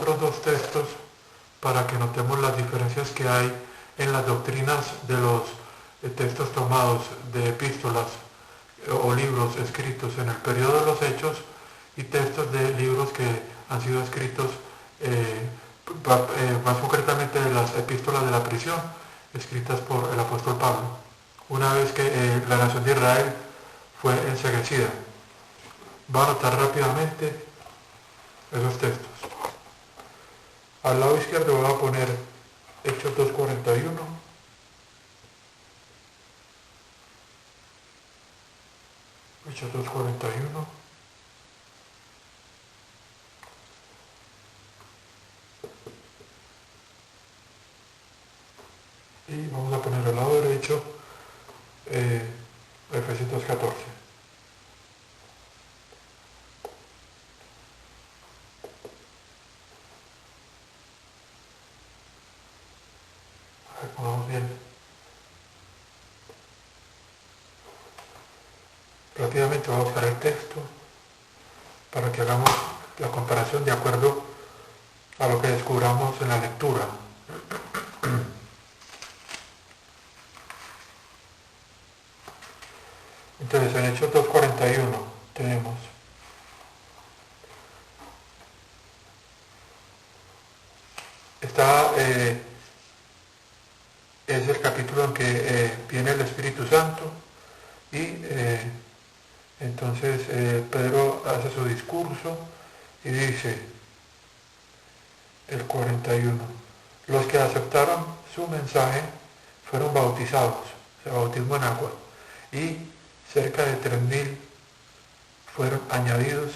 otros dos textos para que notemos las diferencias que hay en las doctrinas de los textos tomados de epístolas o libros escritos en el periodo de los Hechos y textos de libros que han sido escritos más concretamente de las epístolas de la prisión escritas por el apóstol Pablo, una vez que la nación de Israel fue enceguecida. Va a anotar rápidamente esos textos. Al lado izquierdo voy a poner Hechos 2:41. Hechos 2:41. Y vamos a poner al lado derecho Efesios 2:14. Vamos bien. Rápidamente voy a buscar el texto para que hagamos la comparación de acuerdo a lo que descubramos en la lectura. Entonces en Hechos 2:41 tenemos es el capítulo en que viene el Espíritu Santo y entonces Pedro hace su discurso y dice el 41, los que aceptaron su mensaje fueron bautizados, se bautismo en agua, y cerca de 3,000 fueron añadidos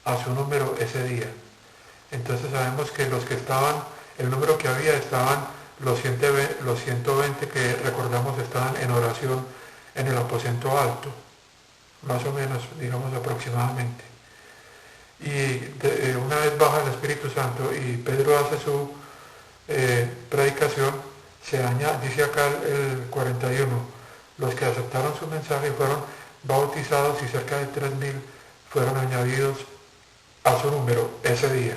a su número ese día. Entonces sabemos que los que estaban, el número que había estaban los 120 que recordamos estaban en oración en el aposento alto, más o menos, digamos aproximadamente. Y una vez baja el Espíritu Santo y Pedro hace su predicación, dice acá el 41, los que aceptaron su mensaje fueron bautizados y cerca de 3,000 fueron añadidos a su número ese día.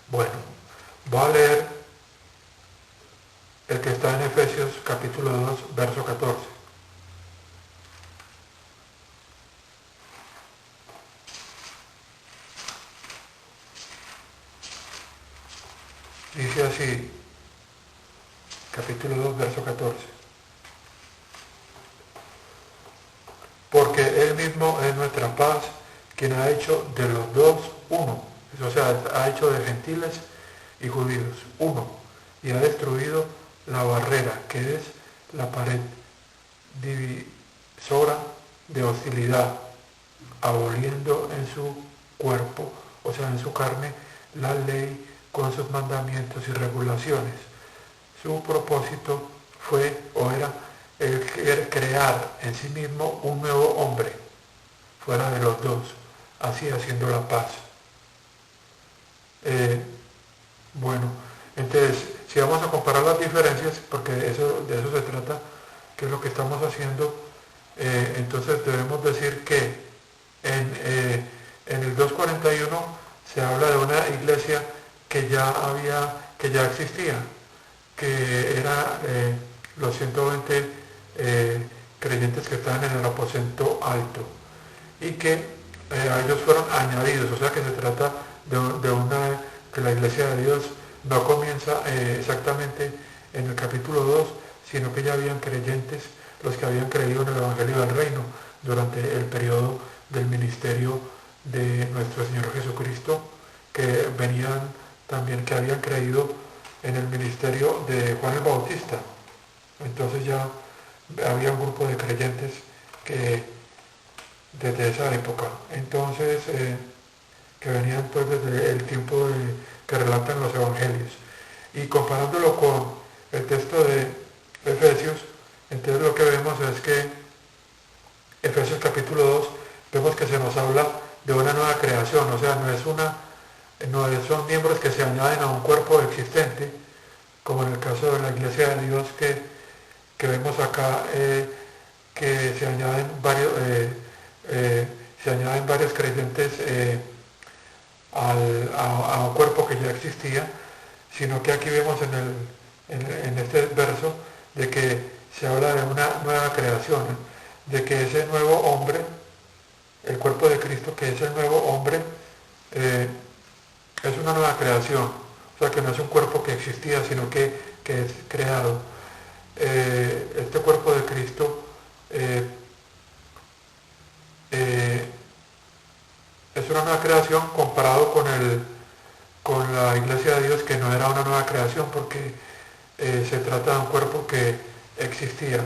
Bueno, voy a leer el que está en Efesios capítulo 2, verso 14. Dice así, capítulo 2, verso 14. Porque Él mismo es nuestra paz, quien ha hecho de los dos uno. O sea, ha hecho de gentiles y judíos uno. Y ha destruido la barrera, que es la pared divisora de hostilidad, aboliendo en su cuerpo, o sea, en su carne, la ley con sus mandamientos y regulaciones. Su propósito fue o era el crear en sí mismo un nuevo hombre, fuera de los dos, así haciendo la paz. Bueno, entonces, si vamos a comparar las diferencias, porque de eso se trata, que es lo que estamos haciendo, entonces debemos decir que en el 2:41 se habla de una iglesia que ya existía, que era los 120 creyentes que estaban en el aposento alto y que a ellos fueron añadidos, o sea que se trata que la iglesia de Dios no comienza exactamente en el capítulo 2, sino que ya habían creyentes, los que habían creído en el Evangelio del Reino durante el periodo del ministerio de nuestro Señor Jesucristo, que venían también, que habían creído en el ministerio de Juan el Bautista. Entonces ya había un grupo de creyentes que desde esa época, entonces que venían pues desde el tiempo que relatan los evangelios. Y comparándolo con el texto de Efesios, entonces lo que vemos es que Efesios capítulo 2, vemos que se nos habla de una nueva creación, o sea, no son miembros que se añaden a un cuerpo existente, como en el caso de la Iglesia de Dios que vemos acá, que se añaden varios creyentes a un cuerpo que ya existía, sino que aquí vemos en este verso de que se habla de una nueva creación, de que ese nuevo hombre, el cuerpo de Cristo, que es el nuevo hombre, es una nueva creación, o sea que no es un cuerpo que existía, sino que es creado. Este cuerpo de Cristo eh, es una nueva creación comparado con la iglesia de Dios, que no era una nueva creación porque se trata de un cuerpo que existía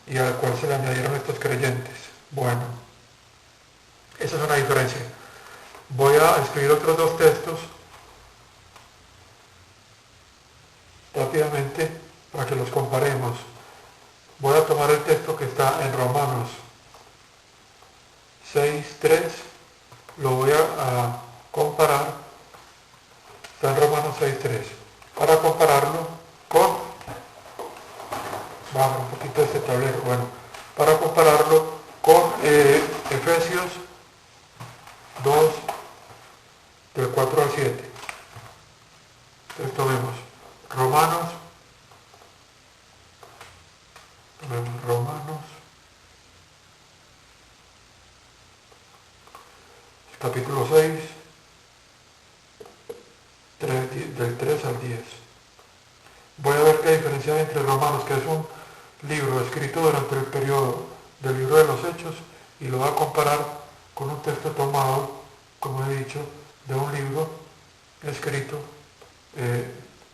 y al cual se le añadieron estos creyentes. Bueno, esa es una diferencia. Voy a escribir otros dos textos rápidamente para que los comparemos. Voy a tomar el texto que está en Romanos 6:3, lo voy a comparar, está en Romanos 6:3, para compararlo con, vamos un poquito de este tablero, bueno, para compararlo con Efesios 2, del 4 al 7. Entonces tomemos Romanos capítulo 6, del 3 al 10. Voy a ver qué diferencia hay entre Romanos, que es un libro escrito durante el periodo del libro de los Hechos, y lo voy a comparar con un texto tomado, como he dicho, de un libro escrito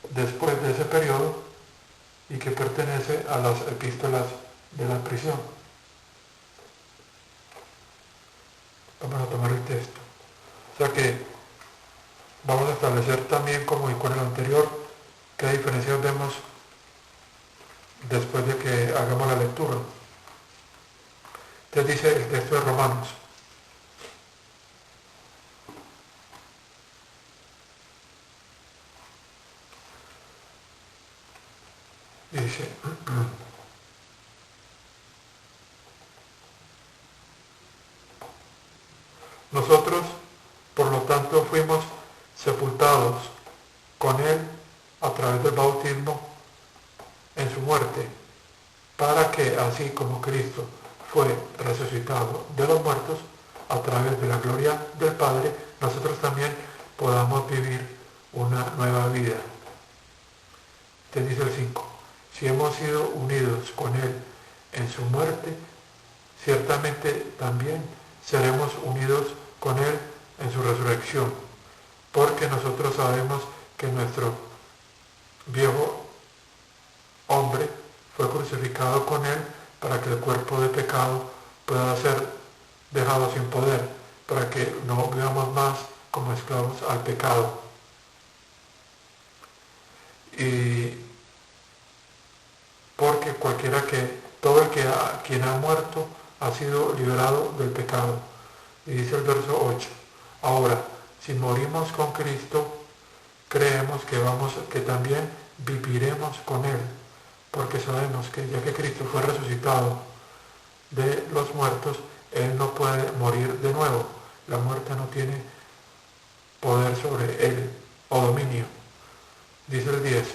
después de ese periodo y que pertenece a las epístolas de la prisión. Vamos a tomar el texto. O sea que vamos a establecer también, como y con el anterior, qué diferencias vemos después de que hagamos la lectura. Entonces dice el texto de Romanos. Dice, nosotros, por lo tanto, fuimos sepultados con Él a través del bautismo en su muerte, para que así como Cristo fue resucitado de los muertos a través de la gloria del Padre, nosotros también podamos vivir una nueva vida. Te dice el 5, si hemos sido unidos con Él en su muerte, ciertamente también seremos unidos con Él en su resurrección, porque nosotros sabemos que nuestro viejo hombre fue crucificado con Él para que el cuerpo de pecado pueda ser dejado sin poder, para que no vivamos más como esclavos al pecado. Y porque todo quien ha muerto ha sido liberado del pecado. Y dice el verso 8, ahora, si morimos con Cristo, creemos que también viviremos con Él, porque sabemos que ya que Cristo fue resucitado de los muertos, Él no puede morir de nuevo. La muerte no tiene poder sobre Él o dominio. Dice el 10,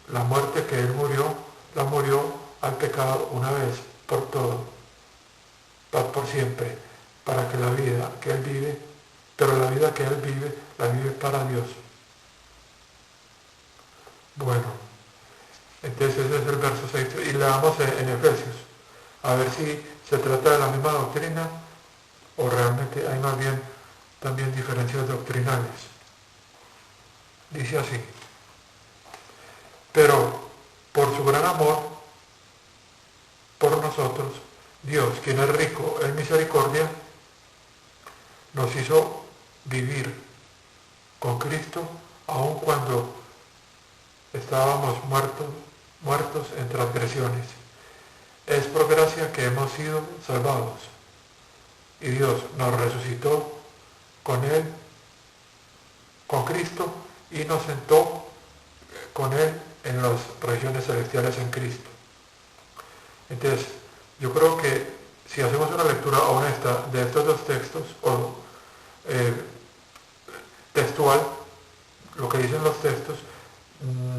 la muerte que Él murió, la murió al pecado una vez por todo, por siempre, para que la vida que Él vive, pero la vida que Él vive, la vive para Dios. Bueno, entonces ese es el verso 6, y leamos en Efesios, a ver si se trata de la misma doctrina o realmente hay más bien también diferencias doctrinales. Dice así, pero por su gran amor por nosotros, Dios, quien es rico en misericordia, nos hizo vivir con Cristo aun cuando estábamos muertos en transgresiones. Es por gracia que hemos sido salvados. Y Dios nos resucitó con Él, con Cristo, y nos sentó con Él en las regiones celestiales en Cristo. Entonces, yo creo que si hacemos una lectura honesta de estos dos textos, eh, textual, lo que dicen los textos,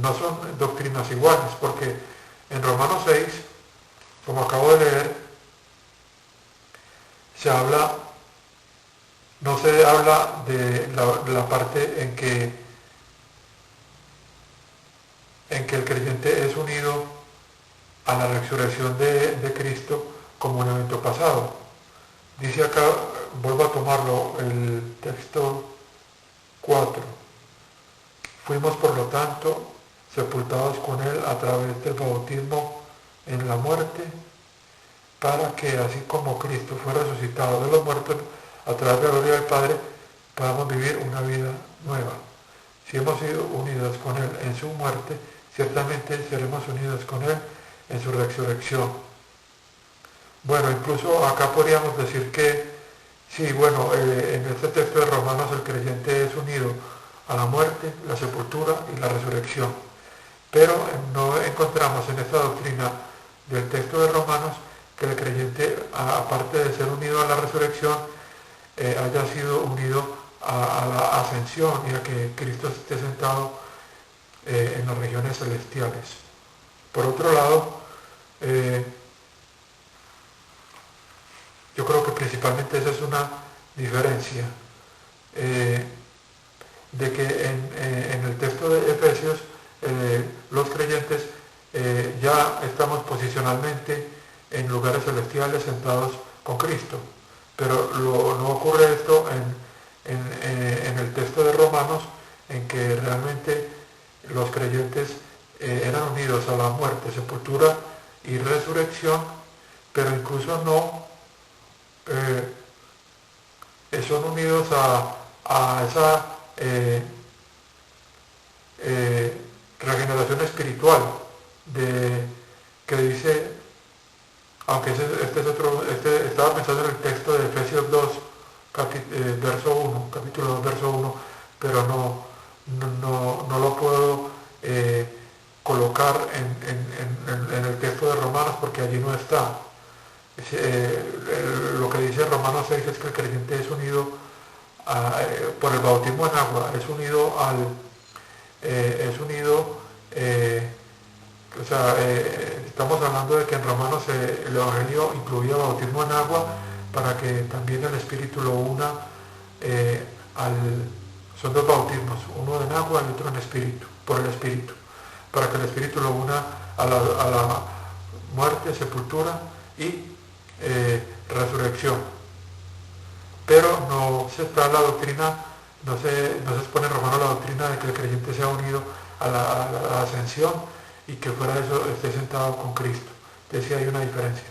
no son doctrinas iguales, porque en Romanos 6, como acabo de leer, no se habla de la parte en que el creyente es unido a la resurrección de Cristo como un evento pasado. Dice acá, vuelvo a tomarlo, el texto 4. Fuimos por lo tanto sepultados con Él a través del bautismo en la muerte, para que así como Cristo fue resucitado de los muertos a través de la gloria del Padre, podamos vivir una vida nueva. Si hemos sido unidos con Él en su muerte, ciertamente seremos unidos con Él en su resurrección. Bueno, incluso acá podríamos decir que, sí, bueno, en este texto de Romanos el creyente es unido a la muerte, la sepultura y la resurrección. Pero no encontramos en esta doctrina del texto de Romanos que el creyente, aparte de ser unido a la resurrección, haya sido unido a la ascensión y a que Cristo esté sentado en las regiones celestiales. Por otro lado, yo creo que principalmente esa es una diferencia, de que en el texto de Efesios los creyentes ya estamos posicionalmente en lugares celestiales sentados con Cristo, pero no ocurre esto en el texto de Romanos, en que realmente los creyentes eran unidos a la muerte, sepultura y resurrección, pero incluso no son unidos a esa regeneración espiritual que dice, aunque estaba pensando en el texto de Efesios 2, verso 1, capítulo 2, verso 1, pero no lo puedo colocar en el texto de Romanos porque allí no está. Lo que dice Romanos 6 es que el creyente es unido por el bautismo en agua, es unido estamos hablando de que en Romanos el Evangelio incluía bautismo en agua para que también el Espíritu lo una son dos bautismos, uno en agua y otro en Espíritu, por el Espíritu, para que el Espíritu lo una a la muerte, sepultura y resurrección. Pero no se está la doctrina, no se expone en Romanos la doctrina de que el creyente sea unido a la ascensión y que fuera de eso esté sentado con Cristo. Entonces sí hay una diferencia.